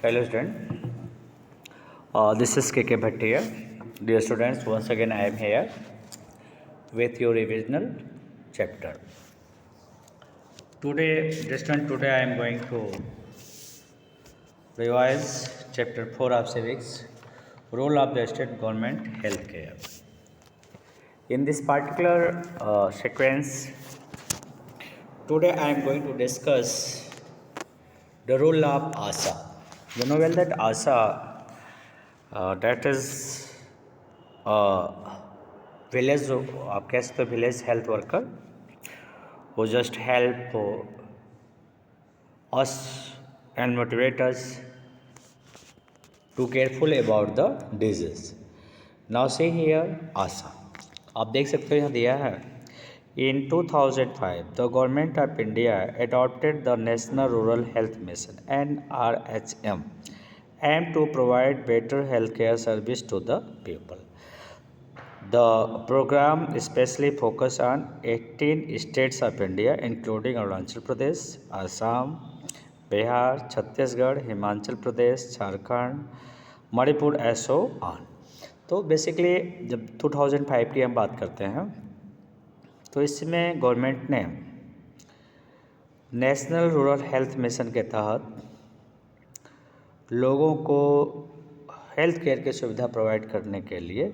Hello student, this is KK Bhatt here. Dear students, once again I am here with your revisional chapter. Today I am going to revise chapter 4 of civics, role of the state government healthcare. In this particular sequence, today I am going to discuss the role of ASA. You know well that ASA that is village, आप कह सकते हो village health worker who just help us and motivate us to careful about the disease. Now see here ASA. आप देख सकते हो यहाँ दिया है. In 2005, the government of India adopted the National Rural Health Mission (NRHM) aimed to provide better healthcare service to the people. The program especially focused on 18 states of India, including Arunachal Pradesh, Assam, Bihar, Chhattisgarh, Himachal Pradesh, Jharkhand, Manipur एसो on. तो basically जब 2005 की हम बात करते हैं तो इसमें गवर्नमेंट ने नेशनल रूरल हेल्थ मिशन के तहत लोगों को हेल्थ केयर की सुविधा प्रोवाइड करने के लिए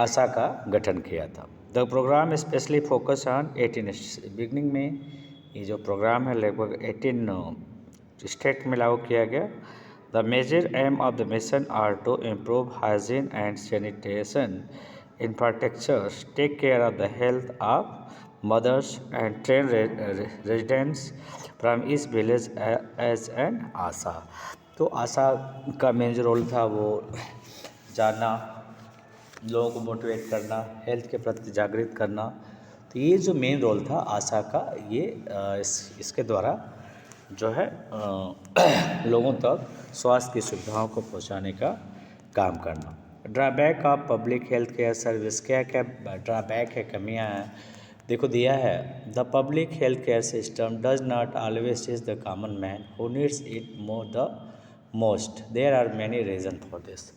आशा का गठन किया था. The program specially focus on 18 beginning में ये जो प्रोग्राम है लगभग 18 स्टेट में लागू किया गया. The major aim of the mission are to improve hygiene and sanitation infrastructures, take care of the health of mothers and train residents from each village as an ASHA. तो आशा का मेन जो role था वो जानना, लोगों को मोटिवेट करना, health के प्रति जागृत करना. तो ये जो मेन रोल था आशा का, ये इसके द्वारा जो है लोगों तक स्वास्थ्य की सुविधाओं को पहुंचाने का काम करना. Drawback of public health care service, क्या क्या ड्रॉबैक है, कमियां हैं, देखो दिया है. The public health care system does not always is the common man who needs it more the most. There are many reason for this.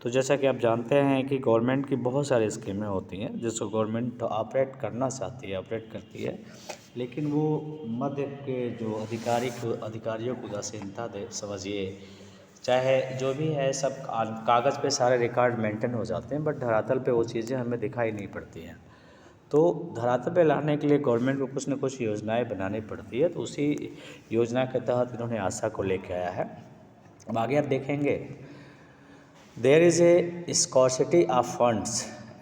तो जैसा कि आप जानते हैं कि गवर्नमेंट की बहुत सारी स्कीमें होती हैं जिसको गवर्नमेंट ऑपरेट करना चाहती है, ऑपरेट करती है, लेकिन वो मध्य के जो अधिकारियों को उदासीनता दे समझिए, चाहे जो भी है, सब कागज़ पे सारे रिकॉर्ड मेंटेन हो जाते हैं, बट धरातल पे वो चीज़ें हमें दिखाई नहीं पड़ती हैं. तो धरातल पे लाने के लिए गवर्नमेंट को कुछ न कुछ योजनाएं बनानी पड़ती है. तो उसी योजना के तहत इन्होंने आशा को लेके आया है. अब आगे आप देखेंगे, there is a scarcity of funds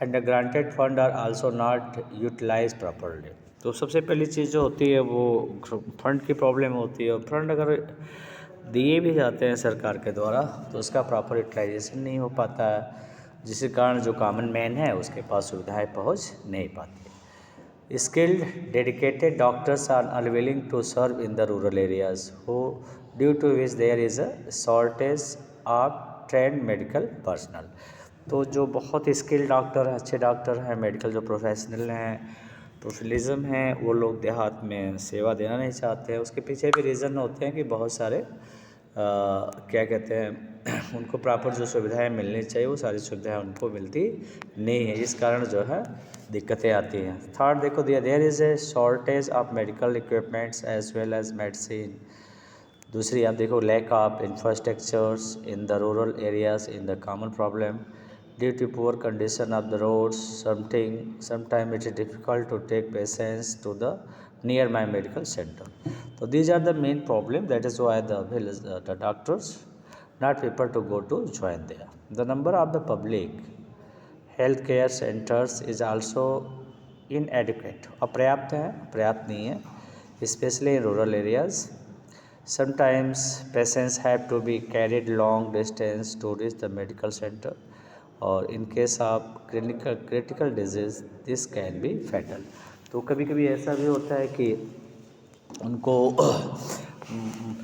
and the granted fund are also not utilized properly. तो सबसे पहली चीज़ जो होती है वो फंड की प्रॉब्लम होती है. और फंड अगर दिए भी जाते हैं सरकार के द्वारा तो उसका प्रॉपर यूटिलाइजेशन नहीं हो पाता है, जिसके कारण जो कॉमन मैन है उसके पास सुविधाएं पहुंच नहीं पाती. Skilled dedicated doctors are unwilling to serve in the rural areas who due to which there is a shortage of trained medical personnel. तो जो बहुत स्किल्ड डॉक्टर हैं, अच्छे डॉक्टर हैं, मेडिकल जो प्रोफेशनल हैं, प्रोफेशनलिज्म हैं, वो लोग देहात में सेवा देना नहीं चाहते हैं. उसके पीछे भी रीज़न होते हैं कि बहुत सारे क्या कहते हैं, उनको प्रॉपर जो सुविधाएं मिलनी चाहिए वो सारी सुविधाएं उनको मिलती नहीं है, इस कारण जो है दिक्कतें आती हैं. थर्ड देखो दिया, there is a shortage of medical equipments as well as medicine. दूसरी आप देखो, lack of infrastructures in the rural areas in the common problem due to poor condition of the roads. Sometime it is difficult to take patients to the near my medical centre. तो these are the main problem, that is why the doctors not people to go to join there. The number of the public health care centres is also इनएडिक्वेट. अपर्याप्त है, पर्याप्त नहीं है, specially in rural areas. Sometimes patients have to be carried long distance to reach the medical center, or in case of critical disease this can be fatal. तो कभी कभी ऐसा भी होता है कि उनको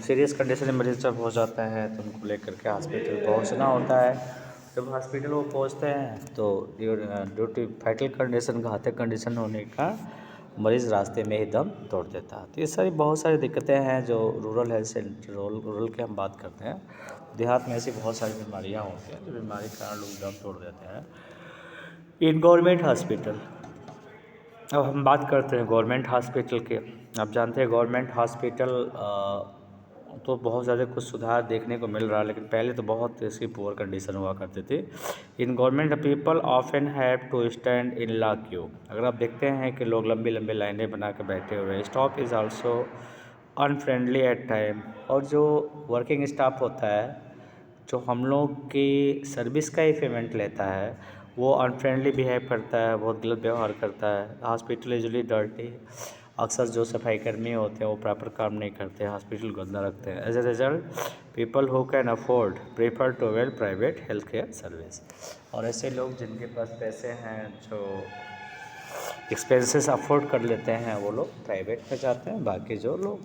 सीरियस कंडीशन में मरीज जब हो जाता है तो उनको लेकर के हॉस्पिटल पहुंचना होता है. जब हॉस्पिटल वो पहुंचते हैं तो ड्यू टू फैटल कंडीशन, घातक कंडीशन होने का मरीज़ रास्ते में ही दम तोड़ देता है। तो ये सारी बहुत सारी दिक्कतें हैं जो रूरल हेल्थ सेंटर रूरल की हम बात करते हैं। देहात में ऐसी बहुत सारी बीमारियाँ होती हैं जो बीमारी के कारण लोग दम तोड़ देते हैं। इन गवर्नमेंट हॉस्पिटल, अब हम बात करते हैं गवर्नमेंट हॉस्पिटल के। आप जानते हैं गवर्नमेंट हॉस्पिटल तो बहुत ज़्यादा कुछ सुधार देखने को मिल रहा है, लेकिन पहले तो बहुत इसकी पुअर कंडीशन हुआ करती थी। In government people often have to stand in ला क्यू। अगर आप देखते हैं कि लोग लंबी लंबी लाइनें बना के बैठे हुए हैं। Staff is also unfriendly at time. और जो वर्किंग स्टाफ होता है, जो हम लोग की सर्विस का ही पेमेंट लेता है, वो अनफ्रेंडली बिहेव करता है, बहुत गलत व्यवहार करता है। Hospital usually dirty. अक्सर जो सफाई कर्मी होते हैं वो प्रॉपर काम नहीं करते, हॉस्पिटल गंदा रखते हैं। As a result people who can afford prefer to avail private health care service. और ऐसे लोग जिनके पास पैसे हैं, जो एक्सपेंसेस अफोर्ड कर लेते हैं, वो लोग प्राइवेट में जाते हैं। बाकी जो लोग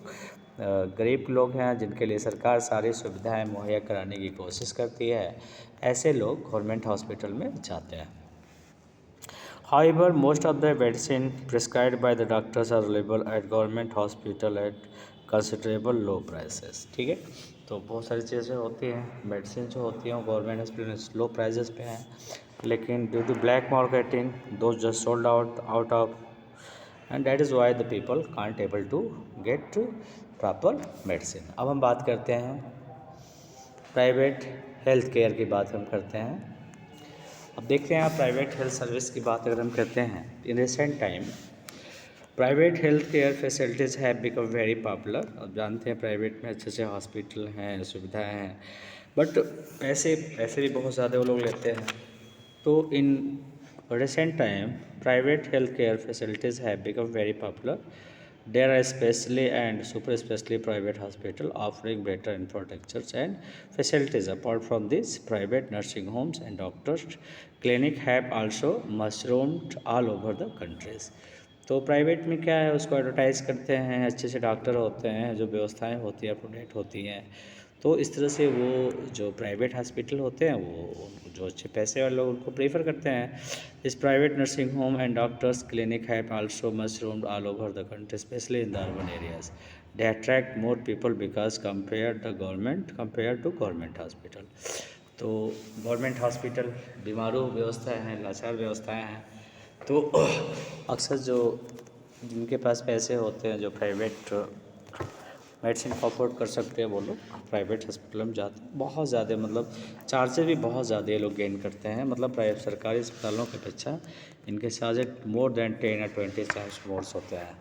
गरीब लोग हैं, जिनके लिए सरकार सारी सुविधाएं मुहैया कराने की कोशिश करती है, ऐसे लोग गवर्नमेंट हॉस्पिटल में जाते हैं। However, most of the medicine prescribed by the doctors are available at government hospital at considerable low prices। ठीक है, तो बहुत सारी चीज़ें होती हैं, मेडिसिन जो होती हैं वो गवर्नमेंट हॉस्पिटल लो प्राइजेस पे हैं, लेकिन due to black marketing those just sold out of, and that is why the people can't able to get proper medicine. अब हम बात करते हैं प्राइवेट हेल्थ केयर की बात हम करते हैं। अब देखते हैं आप प्राइवेट हेल्थ सर्विस की बात अगर हम करते हैं, in recent time private health care facilities have become very popular. अब जानते हैं प्राइवेट में अच्छे अच्छे हॉस्पिटल हैं, सुविधाएं हैं, बट पैसे भी बहुत ज़्यादा वो लोग लेते हैं। तो in recent time private health care facilities have become very popular. There are especially and super especially private hospital offering better infrastructures and facilities. Apart from this, private nursing homes and doctors clinic have also mushroomed all over the countries। तो private में क्या है, उसको advertise करते हैं, अच्छे से doctor होते हैं, जो व्यवस्थाएं होती हैं प्रोवाइड होती हैं। तो इस तरह से वो जो प्राइवेट हॉस्पिटल होते हैं, वो जो अच्छे पैसे वाले लोग उनको प्रेफर करते हैं। इस private nursing home and doctors clinic have also mushroomed all over the country, specially in the urban areas. They attract more people because compare to government hospital. तो गवर्नमेंट हॉस्पिटल बीमारू व्यवस्थाएँ हैं, लाचार व्यवस्थाएँ हैं, तो अक्सर जो जिनके पास पैसे होते हैं, जो प्राइवेट मेडिसिन को अफोर्ड कर सकते हैं, वो लोग प्राइवेट हॉस्पिटल में जाते हैं। बहुत ज़्यादा मतलब चार्जेस भी बहुत ज़्यादा ये लोग गेन करते हैं, मतलब प्राइवेट सरकारी अस्पतालों की अपेक्षा इनके चार्जेस मोर देन 10 या 20 टाइम्स मोर होते हैं।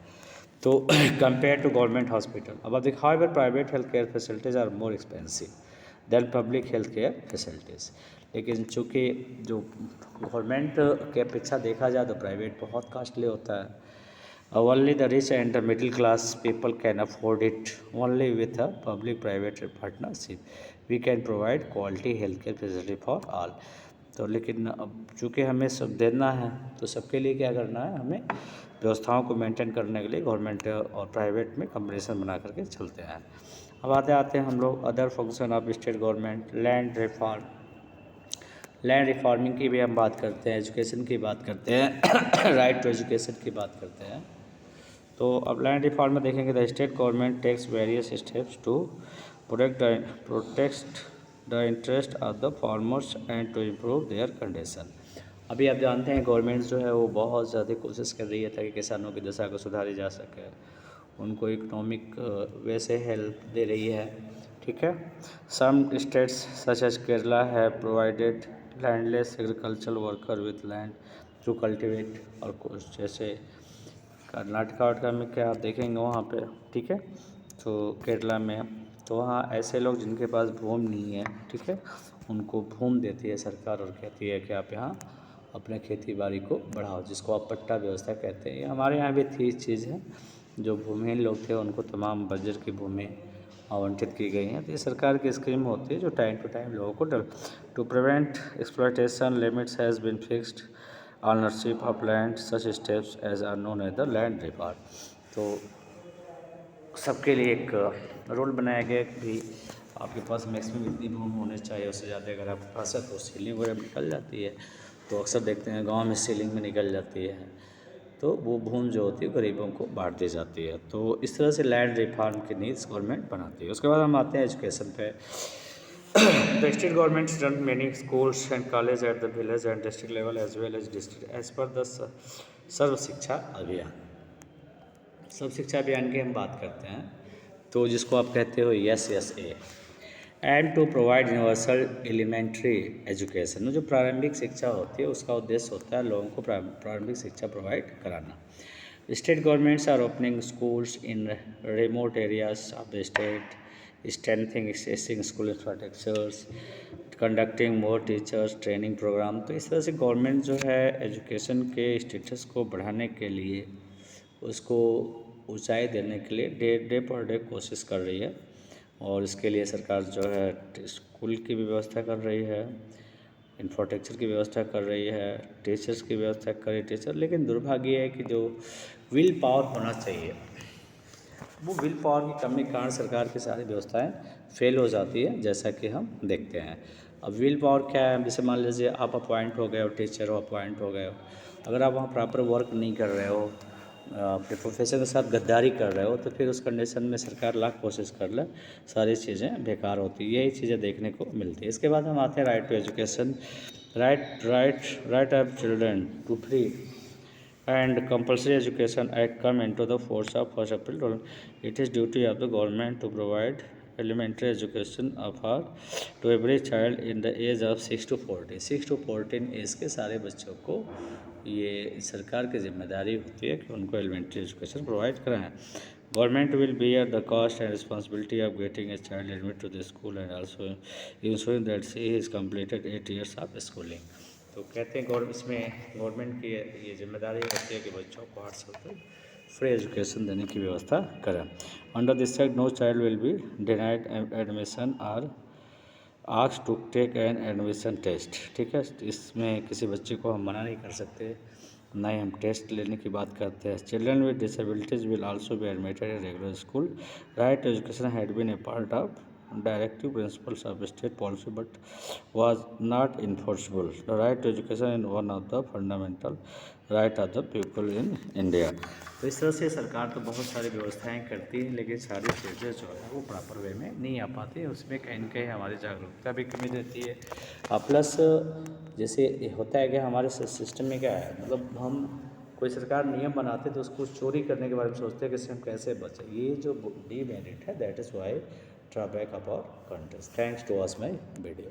तो कंपेयर टू गवर्नमेंट हॉस्पिटल। अब देखा, however private health care facilities are more expensive than public health care facilities. लेकिन चूँकि जो गवर्नमेंट के अपेक्षा देखा जाए तो प्राइवेट बहुत कॉस्टली होता है। Only the rich and the middle class people can afford it. Only with a public-private partnership, we can provide quality healthcare facility for all. तो लेकिन अब चूँकि हमें सब देना है, तो सबके लिए क्या करना है, हमें व्यवस्थाओं को मेंटेन करने के लिए गवर्नमेंट और प्राइवेट में कॉम्बिनेशन बना करके चलते हैं। अब आते हैं हम लोग other function of state government. Land reforming की भी हम बात करते हैं, एजुकेशन की बात करते हैं, राइट टू एजुकेशन की बात करते हैं। तो अब लैंड रिफॉर्म में देखेंगे, the state government takes various steps to protect the interest of the farmers and to improve their condition. अभी आप जानते हैं गवर्नमेंट जो है वो बहुत ज़्यादा कोशिश कर रही है ताकि किसानों की दशा को सुधारी जा सके, उनको इकोनॉमिक वे से हेल्प दे रही है। ठीक है, some states such as Kerala have provided landless agricultural worker with land to cultivate, और कुछ जैसे कर्नाटका में क्या आप देखेंगे वहाँ पे, ठीक है, तो केरला में, तो वहाँ ऐसे लोग जिनके पास भूमि नहीं है, ठीक है, उनको भूमि देती है सरकार और कहती है कि आप यहाँ अपने खेती बाड़ी को बढ़ाओ, जिसको आप पट्टा व्यवस्था कहते हैं। हमारे यहाँ भी थी चीज़ है, जो भूमिहीन लोग थे उनको तमाम बंजर की भूमि आवंटित की गई हैं। तो ये सरकार की स्कीम होती है जो टाइम टू टाइम लोगों को to prevent exploitation limits has been fixed ownership of land, such steps as are known as the land record. तो सबके लिए एक रूल बनाया गया कि भी आपके पास मैक्सिमम इतनी भूमि होनी चाहिए, उससे ज़्यादा अगर आपके पास है तो सीलिंग वगैरह निकल जाती है। तो अक्सर देखते हैं गांव में सीलिंग में निकल जाती है, तो वो भूमि जो होती है गरीबों को बांट दी जाती है। तो इस तरह से लैंड रिफॉर्म की नीड्स गवर्नमेंट बनाती है। उसके बाद हम आते हैं एजुकेशन पे। The state governments run many schools and colleges at the village and district level as well as district as per the सर्व शिक्षा अभियान। सर्व शिक्षा अभियान की हम बात करते हैं तो जिसको आप कहते हो SSA, and to provide universal elementary education. जो प्रारंभिक शिक्षा होती है उसका उद्देश्य होता है लोगों को प्रारंभिक शिक्षा प्रोवाइड कराना। State governments are opening schools in remote areas of the state, strengthening existing school infrastructures, conducting more teachers training program. तो इस तरह से गवर्नमेंट जो है एजुकेशन के स्टेटस को बढ़ाने के लिए, उसको ऊंचाई देने के लिए डे पर डे कोशिश कर रही है। और इसके लिए सरकार जो है स्कूल की भी व्यवस्था कर रही है, इंफ्रास्ट्रक्चर की व्यवस्था कर रही है, टीचर्स की व्यवस्था कर रही है टीचर। लेकिन दुर्भाग्य है कि जो विल पावर होना चाहिए, वो विल पावर की कमी के कारण सरकार की सारी व्यवस्थाएं फेल हो जाती है, जैसा कि हम देखते हैं। अब विल पावर क्या है? जैसे मान लीजिए आप अपॉइंट हो गए हो, टीचर हो, अपॉइंट हो गए हो, अगर आप वहाँ प्रॉपर वर्क नहीं कर रहे हो, अपने प्रोफेसर के साथ गद्दारी कर रहे हो, तो फिर उस कंडीशन में सरकार लाख कोशिश कर ले, सारी चीज़ें बेकार होती है। यही चीज़ें देखने को मिलती है। इसके बाद हम आते हैं right to education. Right of children to free and compulsory education act come into the force of 1st April. It is duty of the government to provide elementary education to every child in the age of 6 to 14। 6 to 14 as के सारे बच्चों को ये सरकार की जिम्मेदारी होती है कि उनको एलिमेंट्री एजुकेशन प्रोवाइड कराएं। Government will bear the cost and responsibility of getting a child admitted to the school and also ensuring that he is completed 8 years of schooling। तो कहते हैं इसमें गवर्नमेंट की ये जिम्मेदारी होती है कि बच्चों को 8 साल तक फ्री एजुकेशन देने की व्यवस्था करें। Under this act no child will be denied admission और asked to take an admission test. ठीक है, इसमें किसी बच्चे को हम मना नहीं कर सकते, ना ही हम टेस्ट लेने की बात करते हैं। Children with disabilities will also be admitted in regular school. Right to education had been a part of directive principles of state policy but was not enforceable. The right to education is one of the fundamental right of the people in India। तो इस तरह से सरकार तो बहुत सारी व्यवस्थाएं करती है, लेकिन सारी चीज़ें जो है वो प्रॉपर वे में नहीं आ पाती है। उसमें कहीं न कहीं हमारी जागरूकता भी कमी रहती है। प्लस जैसे होता है कि हमारे सिस्टम में क्या है, मतलब हम कोई सरकार नियम बनाते तो उसको चोरी करने के बारे में सोचते हैं कि इससे हम कैसे बचें। ये जो डीमेरिट है, that is why drawback of our countries. Thanks to watch my video.